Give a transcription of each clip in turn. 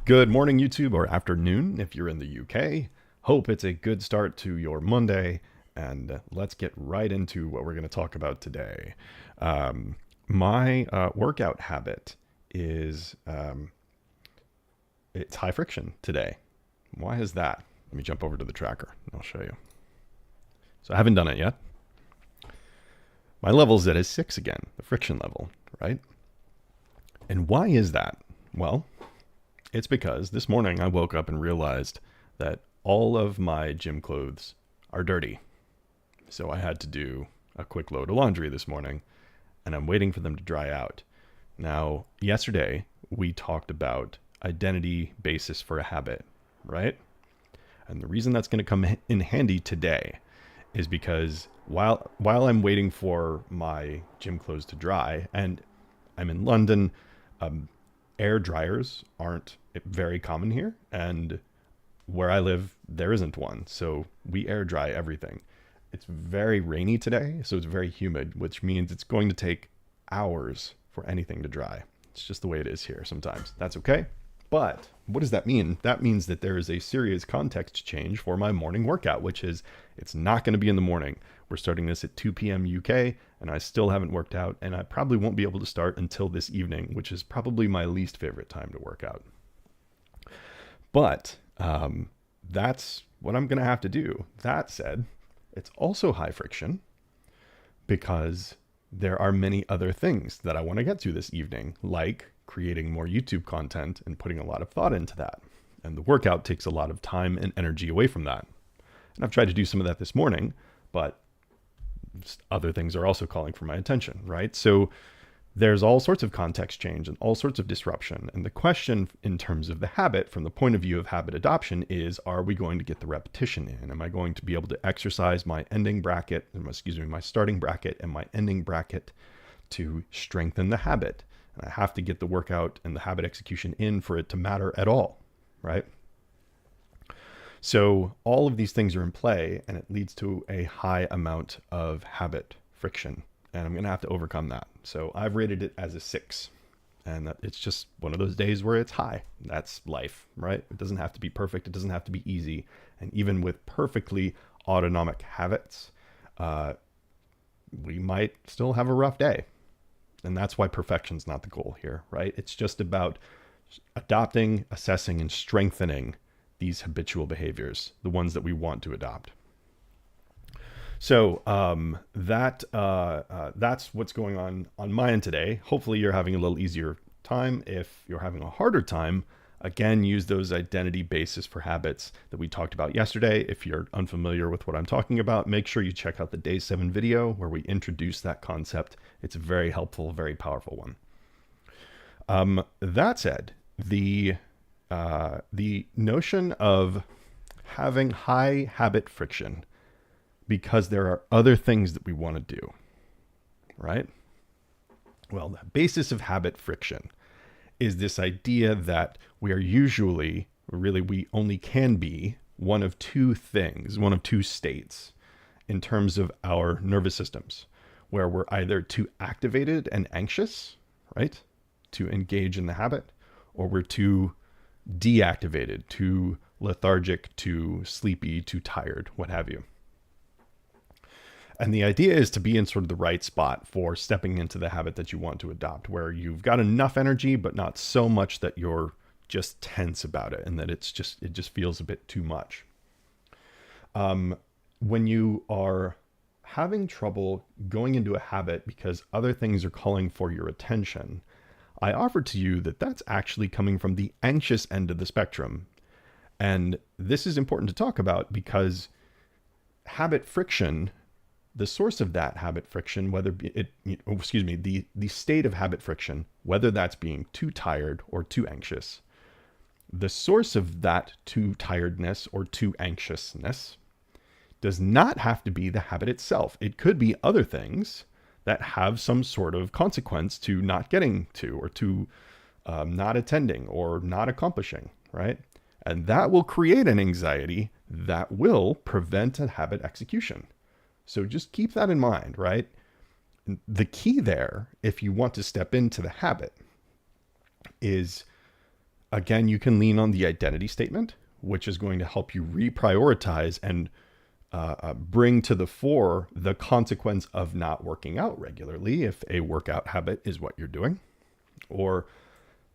Good morning, YouTube, or afternoon if you're in the UK. Hope it's a good start to your Monday, and let's get right into what we're going to talk about today. My workout habit is it's high friction today. Why is that? Let me jump over to the tracker and I'll show you. So I haven't done it yet. My level's at a 6 again, the friction level, right? And why is that? Well, it's because this morning I woke up and realized that all of my gym clothes are dirty. So I had to do a quick load of laundry this morning, and I'm waiting for them to dry out. Now, yesterday we talked about identity basis for a habit, right? And the reason that's going to come in handy today is because while I'm waiting for my gym clothes to dry, and I'm in London, air dryers aren't very common here, and where I live there isn't one, so we air dry everything. It's very rainy today, so it's very humid, which means it's going to take hours for anything to dry. It's just the way it is here sometimes. That's okay. But what does that mean? That means that there is a serious context change for my morning workout, which is it's not going to be in the morning. We're starting this at 2 p.m. UK, and I still haven't worked out, and I probably won't be able to start until this evening, which is probably my least favorite time to work out. But that's what I'm going to have to do. That said, it's also high friction because there are many other things that I want to get to this evening, like creating more YouTube content and putting a lot of thought into that. And the workout takes a lot of time and energy away from that. And I've tried to do some of that this morning, but other things are also calling for my attention, right? So there's all sorts of context change and all sorts of disruption. And the question in terms of the habit, from the point of view of habit adoption, is, are we going to get the repetition in? Am I going to be able to exercise my my starting bracket and my ending bracket to strengthen the habit? And I have to get the workout and the habit execution in for it to matter at all, right? So all of these things are in play, and it leads to a high amount of habit friction. And I'm going to have to overcome that. So I've rated it as a 6. And it's just one of those days where it's high. That's life, right? It doesn't have to be perfect. It doesn't have to be easy. And even with perfectly autonomic habits, we might still have a rough day. And that's why perfection's not the goal here, right? It's just about adopting, assessing, and strengthening these habitual behaviors, the ones that we want to adopt. So that's what's going on my end today. Hopefully you're having a little easier time. If you're having a harder time, again, use those identity basis for habits that we talked about yesterday. If you're unfamiliar with what I'm talking about, make sure you check out the Day 7 video where we introduce that concept. It's a very helpful, very powerful one. That said, the notion of having high habit friction because there are other things that we want to do, right? Well, the basis of habit friction is this idea that we are usually, we only can be one of two things, one of two states in terms of our nervous systems, where we're either too activated and anxious, right, to engage in the habit, or we're too deactivated, too lethargic, too sleepy, too tired, what have you. And the idea is to be in sort of the right spot for stepping into the habit that you want to adopt, where you've got enough energy, but not so much that you're just tense about it and that it just feels a bit too much. When you are having trouble going into a habit because other things are calling for your attention, I offer to you that that's actually coming from the anxious end of the spectrum. And this is important to talk about because habit friction, the source of that habit friction, the state of habit friction, whether that's being too tired or too anxious, the source of that too tiredness or too anxiousness does not have to be the habit itself. It could be other things that have some sort of consequence to not getting to, or to not attending, or not accomplishing, right? And that will create an anxiety that will prevent a habit execution. So just keep that in mind, right? The key there, if you want to step into the habit, is Again, you can lean on the identity statement, which is going to help you reprioritize and bring to the fore the consequence of not working out regularly if a workout habit is what you're doing. Or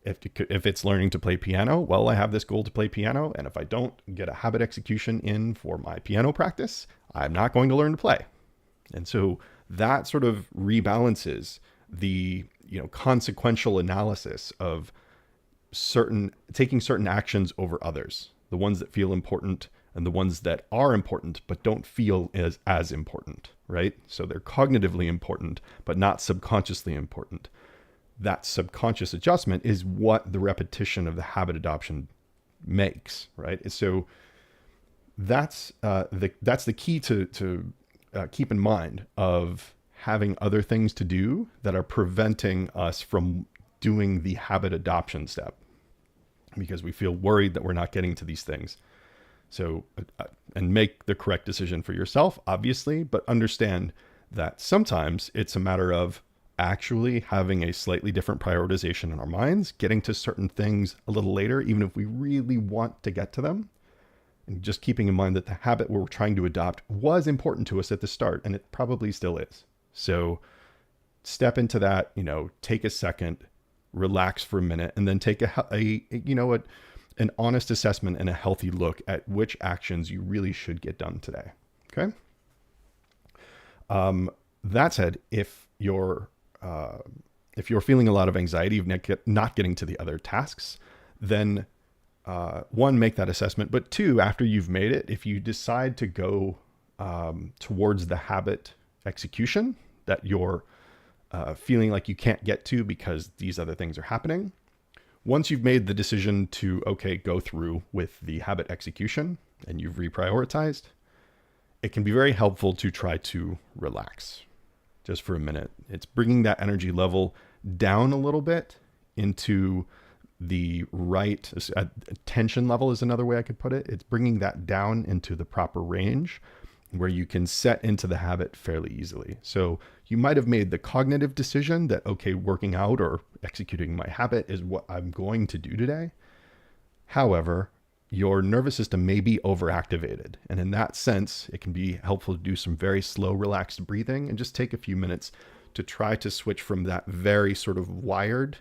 if it's learning to play piano, well, I have this goal to play piano, and if I don't get a habit execution in for my piano practice, I'm not going to learn to play. And so that sort of rebalances the consequential analysis of taking certain actions over others, the ones that feel important and the ones that are important but don't feel as important, right? So they're cognitively important but not subconsciously important. That subconscious adjustment is what the repetition of the habit adoption makes, right? So that's the key to keep in mind of having other things to do that are preventing us from doing the habit adoption step, because we feel worried that we're not getting to these things. So, and make the correct decision for yourself, obviously, but understand that sometimes it's a matter of actually having a slightly different prioritization in our minds, getting to certain things a little later, even if we really want to get to them. And just keeping in mind that the habit we're trying to adopt was important to us at the start, and it probably still is. So step into that, take a second, relax for a minute, and then take an honest assessment and a healthy look at which actions you really should get done today. Okay. That said, if you're feeling a lot of anxiety of not getting to the other tasks, then one, make that assessment. But two, after you've made it, if you decide to go towards the habit execution that you're feeling like you can't get to because these other things are happening, once you've made the decision to, go through with the habit execution and you've reprioritized, it can be very helpful to try to relax just for a minute. It's bringing that energy level down a little bit into the right tension level is another way I could put it. It's bringing that down into the proper range where you can set into the habit fairly easily. So you might have made the cognitive decision that, working out or executing my habit is what I'm going to do today. However, your nervous system may be overactivated. And in that sense, it can be helpful to do some very slow, relaxed breathing and just take a few minutes to try to switch from that very sort of wired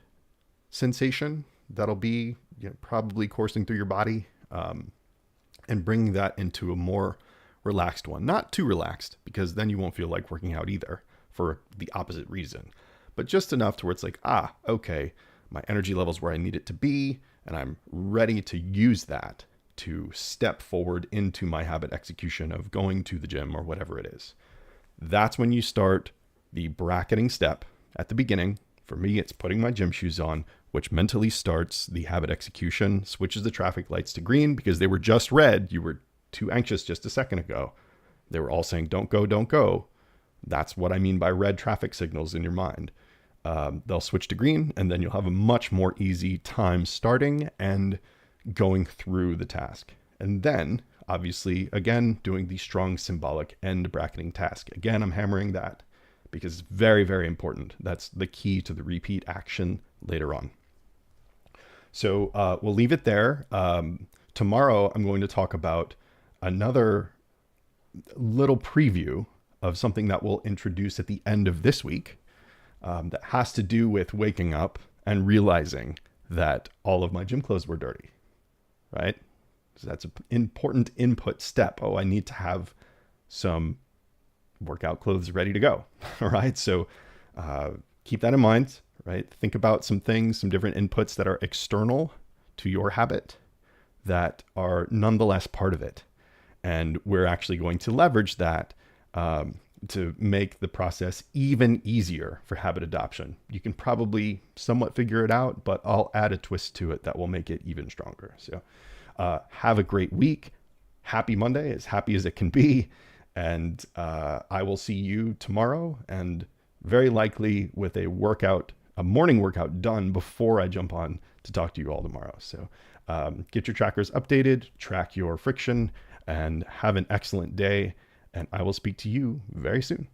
sensation that'll be probably coursing through your body, and bring that into a more relaxed one. Not too relaxed, because then you won't feel like working out either for the opposite reason, but just enough to where it's like, my energy level's where I need it to be, and I'm ready to use that to step forward into my habit execution of going to the gym or whatever it is. That's when you start the bracketing step at the beginning. For me, it's putting my gym shoes on, which mentally starts the habit execution, switches the traffic lights to green because they were just red. You were too anxious just a second ago. They were all saying, don't go, don't go. That's what I mean by red traffic signals in your mind. They'll switch to green, and then you'll have a much more easy time starting and going through the task. And then, obviously, again, doing the strong symbolic end bracketing task. Again, I'm hammering that because it's very, very important. That's the key to the repeat action later on. So we'll leave it there. Tomorrow, I'm going to talk about another little preview of something that we'll introduce at the end of this week, that has to do with waking up and realizing that all of my gym clothes were dirty, right? So that's an important input step. I need to have some workout clothes ready to go. All right. So keep that in mind, right? Think about some things, some different inputs that are external to your habit that are nonetheless part of it. And we're actually going to leverage that to make the process even easier for habit adoption. You can probably somewhat figure it out, but I'll add a twist to it that will make it even stronger. So have a great week. Happy Monday, as happy as it can be. And I will see you tomorrow, and very likely with a morning workout done before I jump on to talk to you all tomorrow. So get your trackers updated, track your friction, and have an excellent day. And I will speak to you very soon.